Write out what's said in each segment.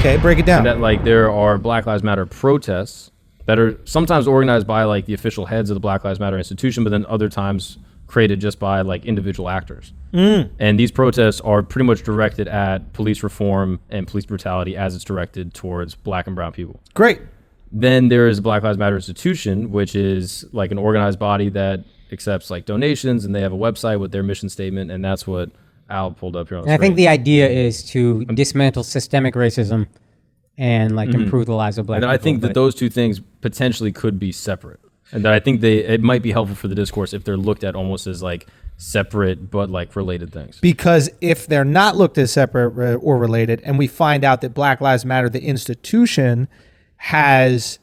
Okay, break it down. And that like there are Black Lives Matter protests that are sometimes organized by like the official heads of the Black Lives Matter institution, but then other times created just by like individual actors. And these protests are pretty much directed at police reform and police brutality as it's directed towards Black and brown people. Great. Then there is the Black Lives Matter institution, which is like an organized body that accepts like donations, and they have a website with their mission statement, and that's what Al pulled up here on the And I screen. think the idea is to dismantle systemic racism and like improve the lives of Black And people. I think that those two things potentially could be separate. And that I think it might be helpful for the discourse if they're looked at almost as like separate but like related things. Because if they're not looked as separate or related, and we find out that Black Lives Matter, the institution, has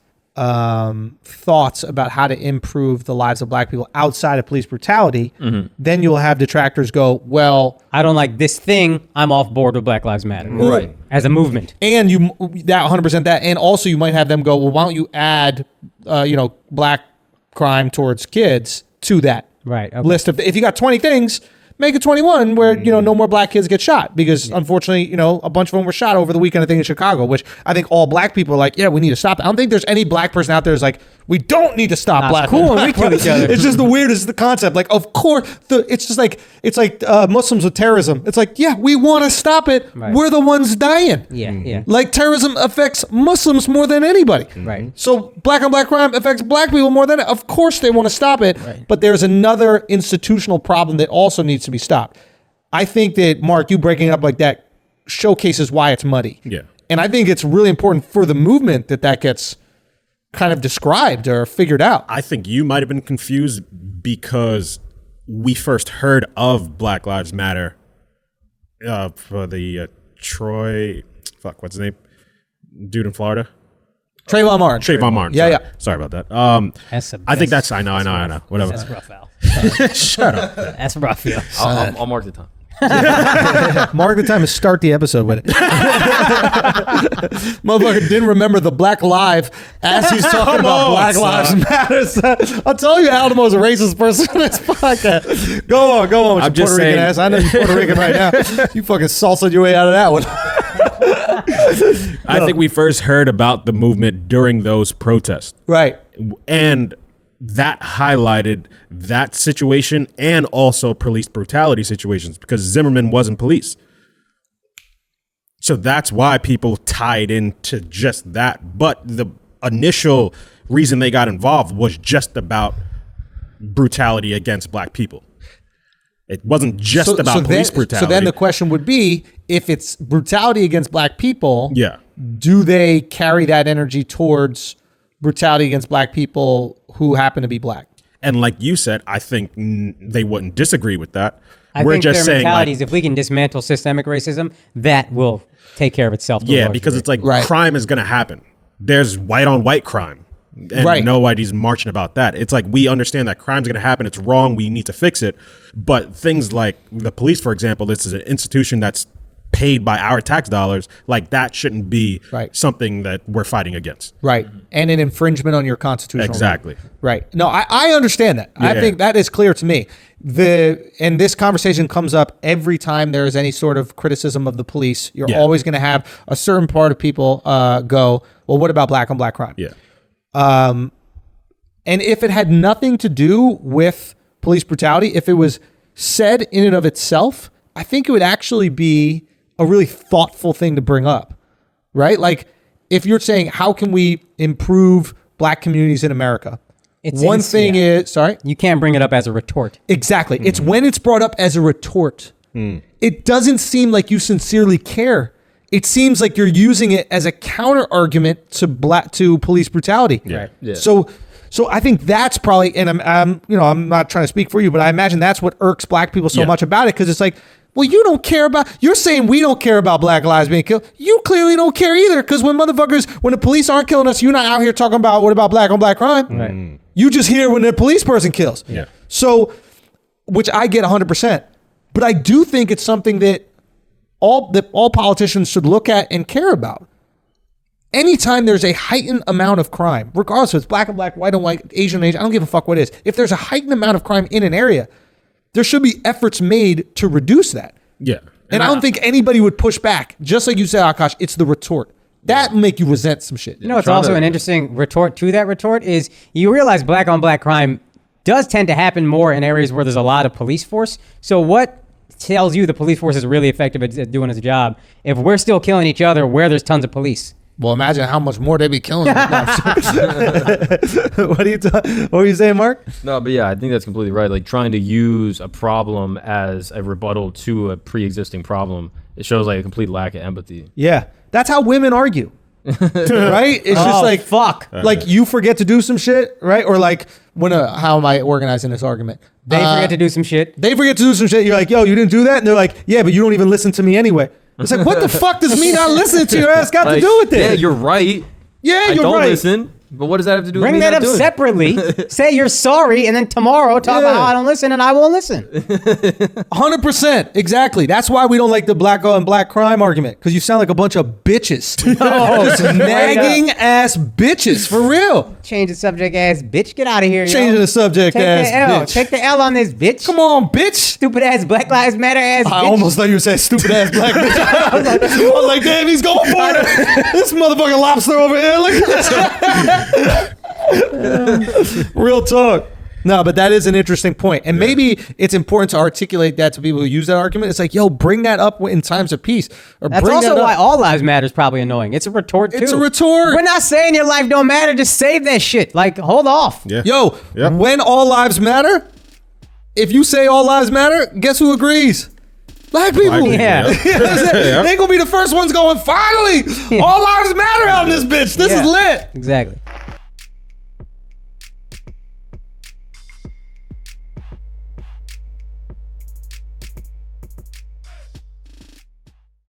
thoughts about how to improve the lives of Black people outside of police brutality, then you'll have detractors go, well, I don't like this thing. I'm off board with Black Lives Matter. Right. As a movement. and you that 100% that, and also you might have them go, well, why don't you add, Black crime towards kids to that Right. Okay. list of, if you got 20 things, make it 21 where, no more Black kids get shot, because unfortunately, a bunch of them were shot over the weekend, I think in Chicago, which I think all Black people are like, yeah, we need to stop it. I don't think there's any Black person out there who's like, we don't need to stop Black cool, people. we kill each other. It's just the weirdest the concept. Like, of course, it's like Muslims with terrorism. It's like, yeah, we want to stop it. Right. We're the ones dying. Yeah, yeah. Like terrorism affects Muslims more than anybody. Right. So Black on Black crime affects Black people more than, of course they want to stop it. Right. But there's another institutional problem that also needs to be stopped. I think that, Mark, you breaking it up like that showcases why it's muddy. Yeah. And I think it's really important for the movement that gets kind of described or figured out. I think you might have been confused because we first heard of Black Lives Matter for the what's his name? Dude in Florida? Trayvon Martin. Trayvon Martin. Yeah, sorry. yeah. Sorry about that. I think I know. Whatever. That's rough, Al. Shut up. That's rough, yo. I'll mark the time. Mark the time and start the episode with it. Motherfucker didn't remember the Black Live as he's talking about Black Lives Matter. I'll tell you, Al, the most racist person in this podcast. Go on with I'm your just Puerto Rican saying- ass. I know you're Puerto Rican right now. You fucking salsa'd your way out of that one. I think we first heard about the movement during those protests. Right. And that highlighted that situation and also police brutality situations because Zimmerman wasn't police. So that's why people tied into just that. But the initial reason they got involved was just about brutality against Black people. It wasn't just about police brutality. So then the question would be, if it's brutality against Black people, yeah. do they carry that energy towards brutality against Black people who happen to be Black? And like you said, I think they wouldn't disagree with that. I think their mentality is if we can dismantle systemic racism, that will take care of itself. to a yeah, large because degree. it's like crime is going to happen. There's white on white crime. And nobody's marching about that. It's like we understand that crime's going to happen. It's wrong. We need to fix it. But things like the police, for example, this is an institution that's paid by our tax dollars. Like that shouldn't be something that we're fighting against. Right. And an infringement on your constitutional Exactly. right. No, I understand that. I think that is clear to me. And this conversation comes up every time there is any sort of criticism of the police. You're always going to have a certain part of people go, well, what about Black on Black crime? Yeah. And if it had nothing to do with police brutality, if it was said in and of itself, I think it would actually be a really thoughtful thing to bring up, right? Like if you're saying, how can we improve Black communities in America? One thing is, you can't bring it up as a retort. Exactly. It's when it's brought up as a retort. It doesn't seem like you sincerely care. It seems like you're using it as a counter argument to police brutality. Yeah. Yeah. So I think that's probably, and I'm not trying to speak for you, but I imagine that's what irks Black people so much about it, because it's like, well, you don't care about, you're saying we don't care about Black lives being killed. You clearly don't care either, because when the police aren't killing us, you're not out here talking about what about Black on Black crime. Right. You just hear when the police person kills. Yeah. So, which I get 100%, but I do think it's something that all politicians should look at and care about. Anytime there's a heightened amount of crime, regardless if it's Black and Black, white and white, Asian and Asian, I don't give a fuck what it is. If there's a heightened amount of crime in an area, there should be efforts made to reduce that. Yeah. And I don't think anybody would push back. Just like you said, Akaash, it's the retort. That make you resent some shit. You know, it's also an interesting retort to that retort is you realize black on black crime does tend to happen more in areas where there's a lot of police force. So what tells you the police force is really effective at doing its job if we're still killing each other where there's tons of police? Well, imagine how much more they be killing. What were you saying, Mark? No, but yeah, I think that's completely right. Like trying to use a problem as a rebuttal to a pre-existing problem, it shows like a complete lack of empathy. Yeah, that's how women argue. Right? It's just like fuck. Like you forget to do some shit, right? Or like how am I organizing this argument? They forget to do some shit. They forget to do some shit. You're like, yo, you didn't do that, and they're like, yeah, but you don't even listen to me anyway. It's like, what the fuck does me not listening to your ass got to do with it? Yeah, you're right. Yeah, you're I don't right. listen. But what does that have to do Bring with me that not up doing it? separately. Say you're sorry, and then tomorrow talk about how I don't listen, and I won't listen. 100%. Exactly. That's why we don't like the black on black crime argument, because you sound like a bunch of bitches. Just nagging ass bitches, for real. Change the subject, ass bitch. Get out of here. Changing the subject, Take ass the L. bitch. Take the L on this bitch. Come on, bitch. Stupid ass Black Lives Matter ass bitch. I almost thought you were saying stupid ass black bitch. I was like, damn, he's going for it. This motherfucking lobster over here. Look at this. Real talk. No, but that is an interesting point. And maybe it's important to articulate that to people who use that argument. It's like, yo, bring that up in times of peace. Or That's bring also that up. why all lives matter is probably annoying. It's a retort too. It's a retort. We're not saying your life don't matter. Just save that shit. Like, hold off. Yeah. Yo, Yep. when all lives matter, if you say all lives matter, guess who agrees? Black people. Black people, Yeah. You know what I'm saying? They gonna be the first ones going, finally, all lives matter out in this bitch. This is lit. Exactly.